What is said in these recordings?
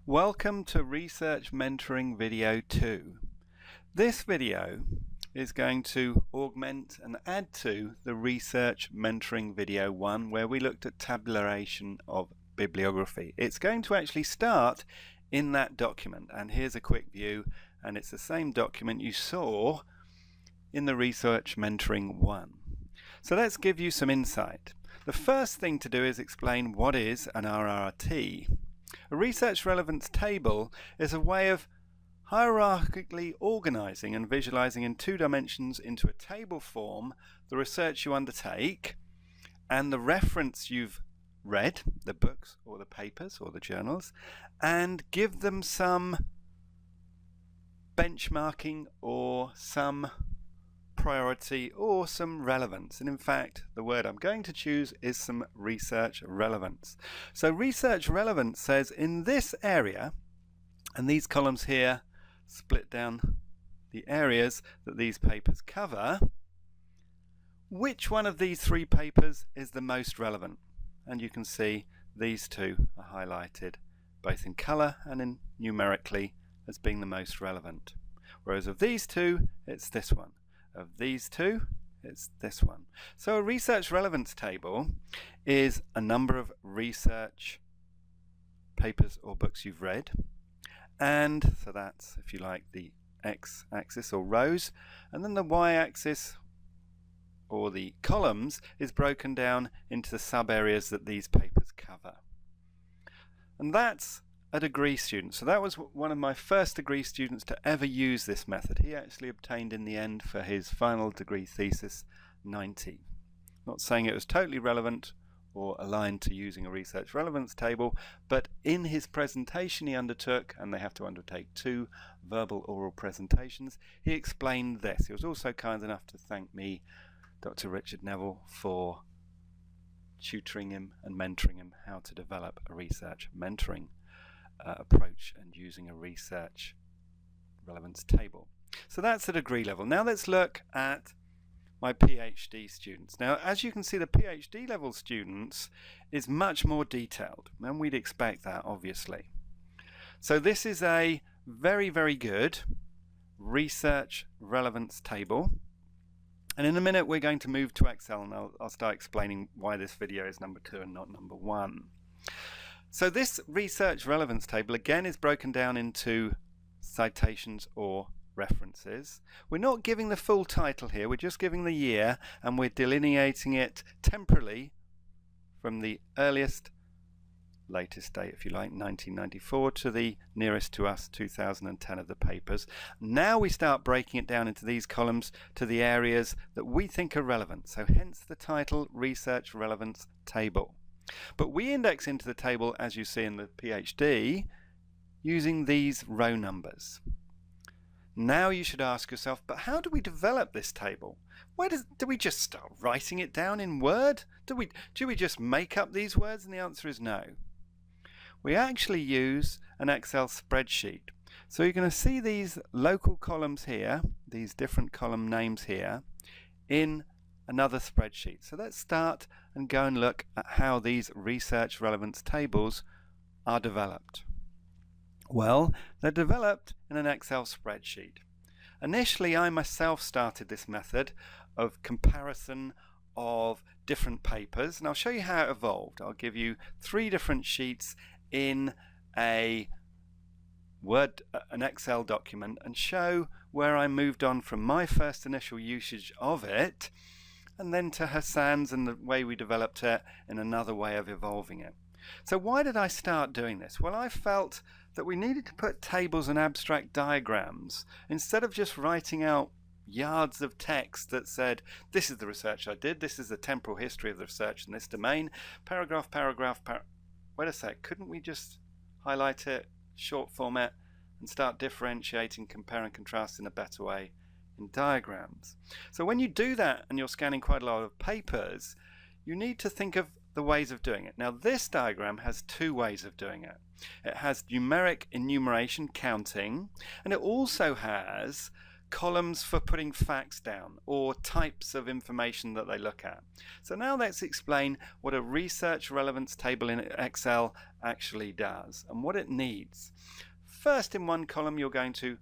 Welcome to Research Mentoring Video 2. This video is going to augment and add to the Research Mentoring Video 1 where we looked at tabulation of bibliography. It's going to actually start in that document, and here's a quick view, and it's the same document you saw in the Research Mentoring 1. So let's give you some insight. The first thing to do is explain what is an RRT. A research relevance table is a way of hierarchically organizing and visualizing in 2 dimensions into a table form the research you undertake and the reference you've read, the books or the papers or the journals, and give them some benchmarking or some priority or some relevance. And in fact, the word I'm going to choose is some research relevance. So research relevance says in this area, and these columns here split down the areas that these papers cover, which one of these 3 papers is the most relevant? And you can see these 2 are highlighted both in color and in numerically as being the most relevant. Whereas of these 2, it's this one. Of these 2, it's this one. So a research relevance table is a number of research papers or books you've read, and so that's, if you like, the x-axis or rows, and then the y-axis or the columns is broken down into the sub-areas that these papers cover. And that's a degree student. So that was one of my first degree students to ever use this method. He actually obtained in the end for his final degree thesis 90. Not saying it was totally relevant or aligned to using a research relevance table, but in his presentation he undertook, and they have to undertake 2 verbal oral presentations, he explained this. He was also kind enough to thank me, Dr Richard Neville, for tutoring him and mentoring him how to develop a research mentoring approach and using a research relevance table. So that's the degree level. Now let's look at my PhD students. Now, as you can see, the PhD level students is much more detailed, and we'd expect that, obviously. So this is a very, very good research relevance table. And in a minute we're going to move to Excel, and I'll start explaining why this video is number 2 and not number 1. So this research relevance table again is broken down into citations or references. We're not giving the full title here, we're just giving the year, and we're delineating it temporally from the earliest, latest date if you like, 1994, to the nearest to us, 2010 of the papers. Now we start breaking it down into these columns to the areas that we think are relevant, so hence the title Research Relevance Table. But we index into the table, as you see in the PhD, using these row numbers. Now you should ask yourself, but how do we develop this table? Do we just start writing it down in Word? Do we just make up these words? And the answer is no. We actually use an Excel spreadsheet. So you're going to see these local columns here, these different column names here, in another spreadsheet. So let's start and go and look at how these research relevance tables are developed. Well, they're developed in an Excel spreadsheet. Initially, I myself started this method of comparison of different papers, and I'll show you how it evolved. I'll give you 3 different sheets in an Excel document and show where I moved on from my first initial usage of it and then to Hassan's and the way we developed it in another way of evolving it. So why did I start doing this? Well, I felt that we needed to put tables and abstract diagrams instead of just writing out yards of text that said, this is the research I did, this is the temporal history of the research in this domain, paragraph, wait a sec, couldn't we just highlight it, short format, and start differentiating, compare and contrast in a better way in diagrams? So when you do that and you're scanning quite a lot of papers, you need to think of the ways of doing it. Now this diagram has 2 ways of doing it. It has numeric enumeration, counting, and it also has columns for putting facts down or types of information that they look at. So now let's explain what a research relevance table in Excel actually does and what it needs. First, in one column you're going to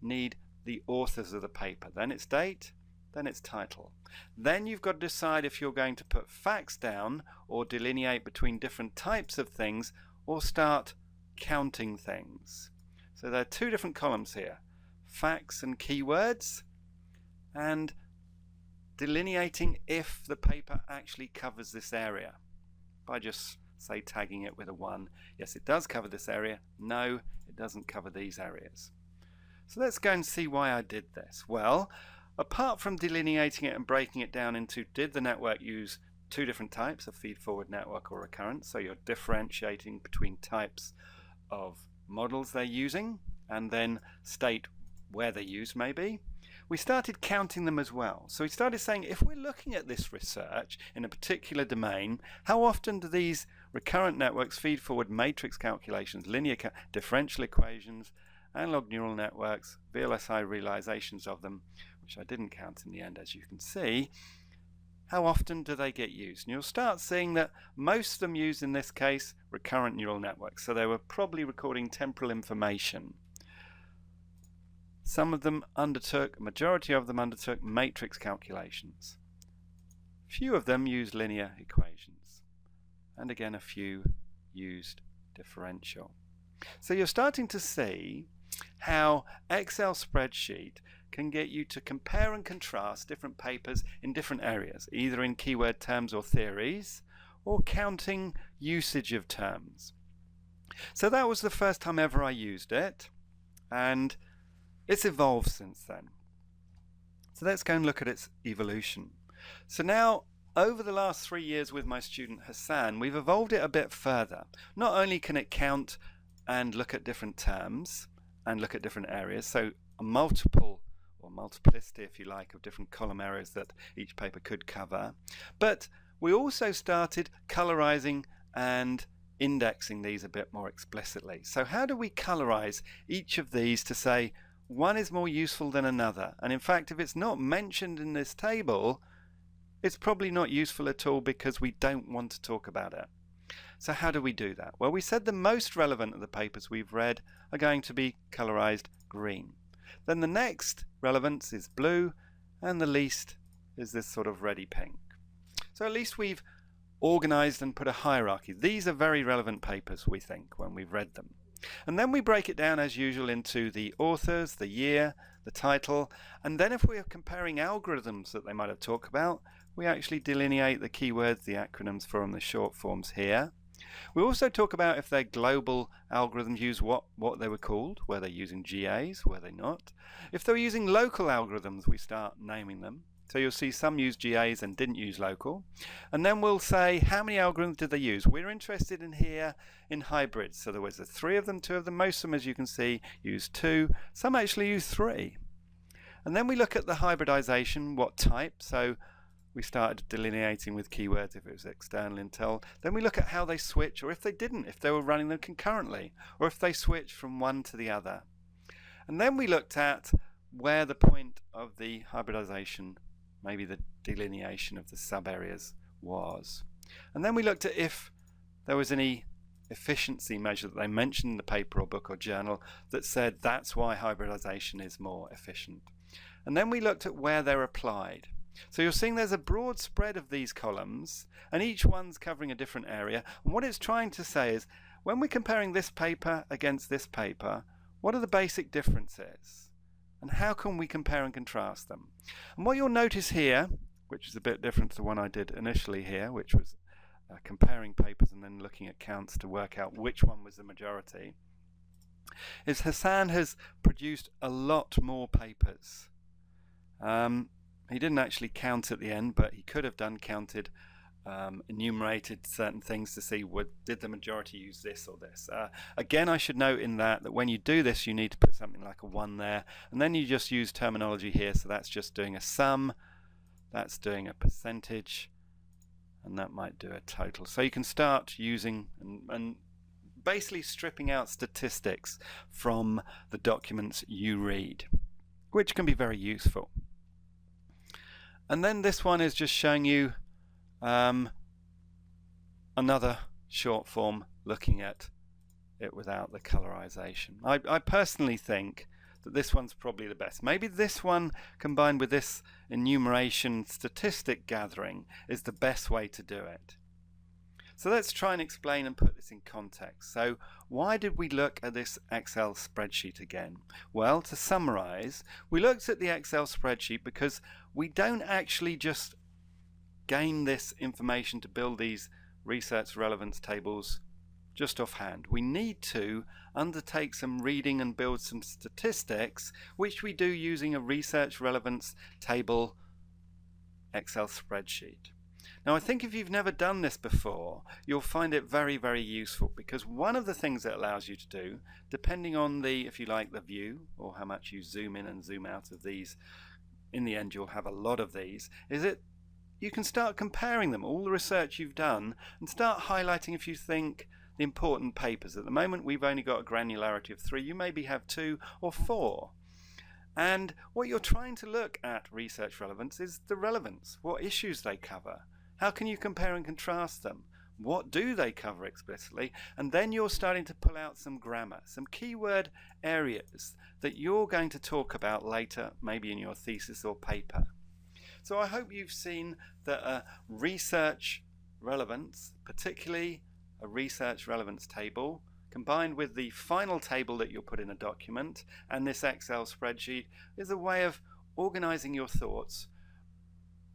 need the authors of the paper, then its date, then its title. Then you've got to decide if you're going to put facts down or delineate between different types of things or start counting things. So there are two different columns here, facts and keywords, and delineating if the paper actually covers this area by just say tagging it with a 1. Yes, it does cover this area. No, it doesn't cover these areas. So let's go and see why I did this. Well, apart from delineating it and breaking it down into did the network use two different types, a feed-forward network or recurrent, so you're differentiating between types of models they're using and then state where they're used maybe. We started counting them as well. So we started saying if we're looking at this research in a particular domain, how often do these recurrent networks, feed-forward matrix calculations, linear differential equations, analog neural networks, VLSI realizations of them, which I didn't count in the end as you can see, how often do they get used? And you'll start seeing that most of them used in this case recurrent neural networks, so they were probably recording temporal information. Some of them undertook, majority of them undertook matrix calculations. Few of them used linear equations, and again a few used differential. So you're starting to see how Excel spreadsheet can get you to compare and contrast different papers in different areas, either in keyword terms or theories, or counting usage of terms. So that was the first time ever I used it, and it's evolved since then. So let's go and look at its evolution. So now, over the last 3 years with my student Hassan, we've evolved it a bit further. Not only can it count and look at different terms and look at different areas, so a multiple or multiplicity, if you like, of different column areas that each paper could cover, but we also started colorizing and indexing these a bit more explicitly. So how do we colorize each of these to say one is more useful than another? And in fact, if it's not mentioned in this table, it's probably not useful at all because we don't want to talk about it. So how do we do that? Well, we said the most relevant of the papers we've read are going to be colorized green. Then the next relevance is blue, and the least is this sort of reddy pink. So at least we've organized and put a hierarchy. These are very relevant papers, we think, when we've read them. And then we break it down as usual into the authors, the year, the title, and then if we are comparing algorithms that they might have talked about, we actually delineate the keywords, the acronyms for them, the short forms here. We also talk about if their global algorithms use what they were called, were they using GAs, were they not. If they were using local algorithms, we start naming them. So you'll see some use GAs and didn't use local. And then we'll say how many algorithms did they use. We're interested in here in hybrids. So there was 3 of them, 2 of them. Most of them, as you can see, use 2. Some actually use 3. And then we look at the hybridization, what type. So we started delineating with keywords if it was external intel. Then we look at how they switch, or if they didn't, if they were running them concurrently, or if they switched from one to the other. And then we looked at where the point of the hybridization, maybe the delineation of the sub areas was. And then we looked at if there was any efficiency measure that they mentioned in the paper or book or journal that said that's why hybridization is more efficient. And then we looked at where they're applied. So you're seeing there's a broad spread of these columns, and each one's covering a different area. And what it's trying to say is, when we're comparing this paper against this paper, what are the basic differences? And how can we compare and contrast them? And what you'll notice here, which is a bit different to the one I did initially here, which was comparing papers and then looking at counts to work out which one was the majority, is Hassan has produced a lot more papers. He didn't actually count at the end, but he could have counted, enumerated certain things to see did the majority use this or this. Again, I should note in that when you do this, you need to put something like a 1 there, and then you just use terminology here. So that's just doing a sum, that's doing a percentage, and that might do a total. So you can start using and basically stripping out statistics from the documents you read. which can be very useful. And then this one is just showing you another short form looking at it without the colorization. I personally think that this one's probably the best. Maybe this one combined with this enumeration statistic gathering is the best way to do it. So let's try and explain and put this in context. So why did we look at this Excel spreadsheet again? Well, to summarize, we looked at the Excel spreadsheet because we don't actually just gain this information to build these research relevance tables just offhand. We need to undertake some reading and build some statistics, which we do using a research relevance table Excel spreadsheet. Now, I think if you've never done this before, you'll find it very, very useful, because one of the things it allows you to do, depending on the, if you like, the view or how much you zoom in and zoom out of these, in the end you'll have a lot of these, is that you can start comparing them, all the research you've done, and start highlighting if you think the important papers. At the moment we've only got a granularity of 3, you maybe have 2 or 4. And what you're trying to look at research relevance is the relevance, what issues they cover. How can you compare and contrast them? What do they cover explicitly? And then you're starting to pull out some grammar, some keyword areas that you're going to talk about later, maybe in your thesis or paper. So I hope you've seen that a research relevance, particularly a research relevance table, combined with the final table that you'll put in a document and this Excel spreadsheet, is a way of organizing your thoughts,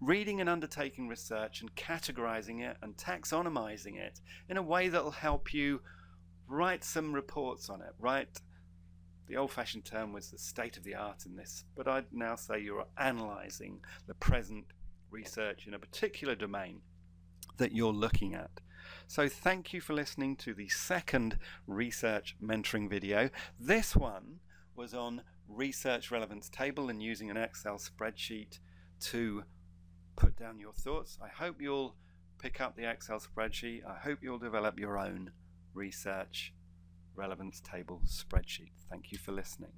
reading and undertaking research and categorizing it and taxonomizing it in a way that will help you write some reports on it. The old-fashioned term was the state of the art in this, but I'd now say you're analyzing the present research in a particular domain that you're looking at. So thank you for listening to the second research mentoring video. This one was on research relevance table and using an Excel spreadsheet to put down your thoughts. I hope you'll pick up the Excel spreadsheet. I hope you'll develop your own research relevance table spreadsheet. Thank you for listening.